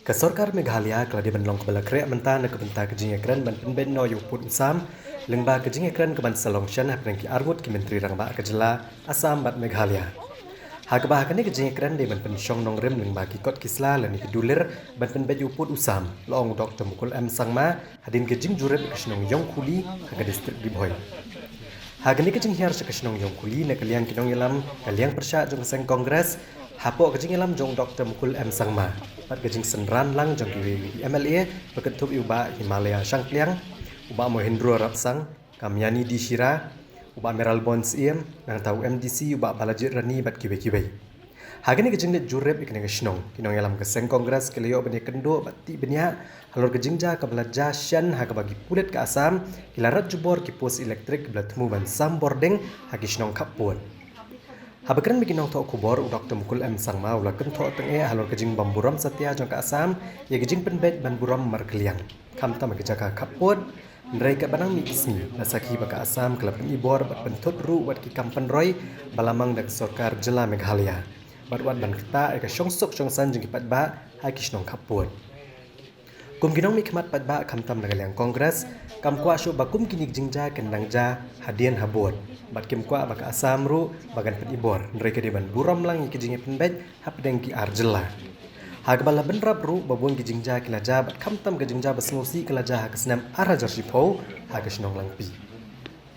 Kesorkar Meghalaya kalau di benlong kebala krek mentah nak kebentar ke Jingiakren ban Pynbeit no yu put usam lyngba ke Jingiakren ke ban salongsian hapeng ki armut ki menteri rangba ke jela Assam bat Meghalaya. Hagabah kani ke Jingiakren de ban pensyong nong rem lyngba ki kot kisla lan ki dulir ban Pynbeit yu put usam long Dr. Mukul Sangma hadin ke jing jurep ke snong yong kuli ke distrik Bniah. Hagani ke jinghiar ke snong yong kuli nak liang kinong yalam kaliang persya jong seng kongres hapok ke jingilam jong Dr. Mukul Sangma. Pat ke jing senran lang jong ki MLA berketup uba Himalaya Shangpliang, uba Mohendro Rapsang, Kamyani Dishira, uba Meral Bonds iem, nang tahu MDC uba Balajit Rani bat kiwe-kiwe. Hagani ke jing let jurep ikne ke snong, kinong yalam ke seng kongres ke leo bani kendo bat ti Bniah, halor ke jingja ke belaja syan ha ke bagi pulet ke Assam, kilarat jubor ki pos elektrik belat temu ban sam boarding hagi snong kapun. Habakran bikinong to kubor u Dr. Mukul Sangma ula ken to tenge halor kejing bamburam setia jong ka Assam ye kejing Pynbeit ban buram markeliang kam ta makejaka kapot ndrai ka banang mi ismi nasaki baka Assam kelap ibor bat bentut ru wat ki kampen roy balamang dak sorkar jela Meghalaya bat wat ban kita ka syongsok syongsan jeng ki patba ha kisnong kapot kum ginong mi khmat patba kam tam nagaliang kongres kam kwa shu bakum kinik jingja kendangja hadian habot bat kim kwa baka Assam ru bagan penibor ndrai ke deban buram lang ki jinge Pynbeit hapdeng ki arjela hagbala benrap ru babun ki jingja kilaja bat kamtam ke jingja basngusi kilaja ha kesnam arajar sipo ha kesnong langpi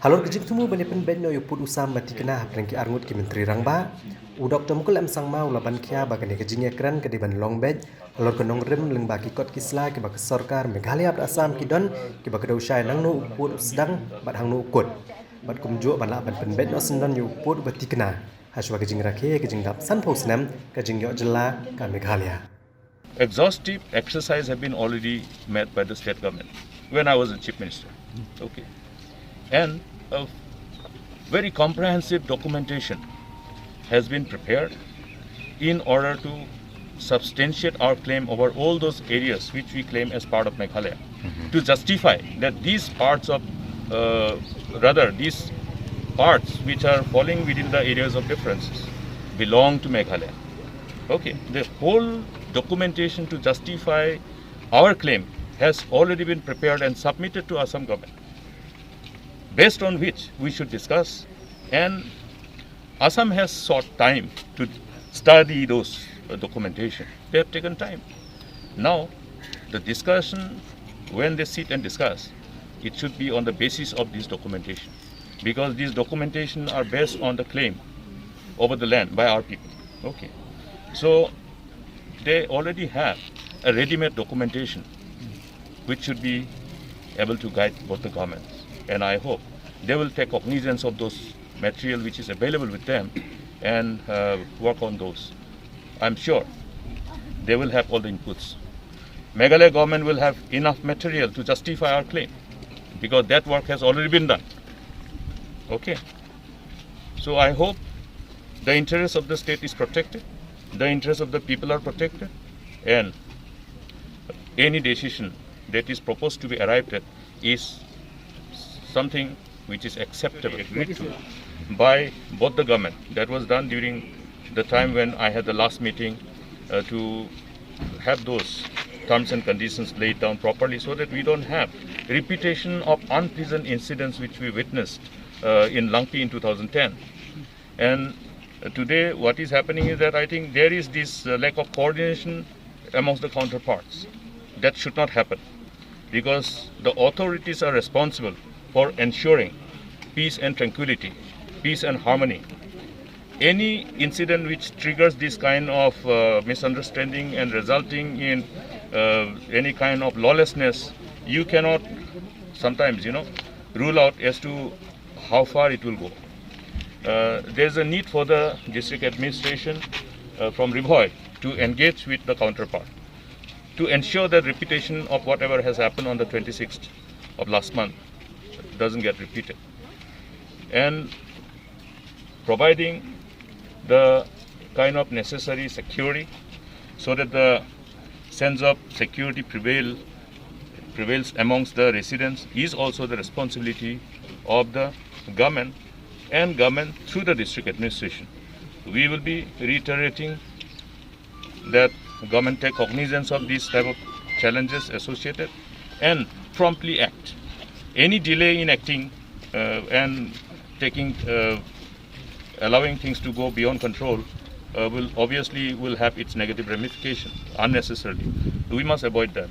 halor ke jing tumu bani Pynbeit no yu put usam bati kena hapdeng ki arngut ki menteri rangba u Dr. Mukul Sangma ulaban kia bagan ke Jingiakren ke deban longbet halor ke nong rem lengba ki kot kisla ki bak sorkar Meghalaya bat Assam ki don ki bak dausai nang no put sedang bat hang no ukut bat kumjuk bala ban Pynbeit no sendon yu put bati kena haswa ke jing rakhe ke jing dap san posnam ke jing yo jela ka Meghalaya. Exhaustive exercise have been already made by the state government when I was the chief minister. Okay, and a very comprehensive documentation has been prepared in order to substantiate our claim over all those areas which we claim as part of Meghalaya, to justify that these parts of these parts which are falling within the areas of differences belong to Meghalaya. Okay, the whole documentation to justify our claim has already been prepared and submitted to Assam government, based on which we should discuss, and Assam has sought time to study those documentation. They have taken time. Now, the discussion, when they sit and discuss, it should be on the basis of this documentation, because these documentation are based on the claim over the land by our people. Okay, so they already have a ready-made documentation which should be able to guide both the governments, and I hope they will take cognizance of those material which is available with them and work on those. I'm sure they will have all the inputs. Meghalaya government will have enough material to justify our claim, because that work has already been done. Okay, so I hope the interest of the state is protected, the interest of the people are protected, and any decision that is proposed to be arrived at is something which is acceptable by both the government. That was done during the time when I had the last meeting to have those terms and conditions laid down properly, so that we don't have repetition of unpleasant incidents which we witnessed in Langpi in 2010. And today what is happening is that I think there is this lack of coordination amongst the counterparts. That should not happen, because the authorities are responsible for ensuring peace and tranquility, peace and harmony. Any incident which triggers this kind of misunderstanding and resulting in any kind of lawlessness, you cannot sometimes, rule out as to how far it will go. There's a need for the district administration from Bniah to engage with the counterpart to ensure that repetition of whatever has happened on the 26th of last month doesn't get repeated, and providing the kind of necessary security so that the sense of security prevails amongst the residents is also the responsibility of the government, and government through the district administration. We will be reiterating that government take cognizance of these type of challenges associated and promptly act. Any delay in acting and taking allowing things to go beyond control will have its negative ramification unnecessarily. We must avoid that.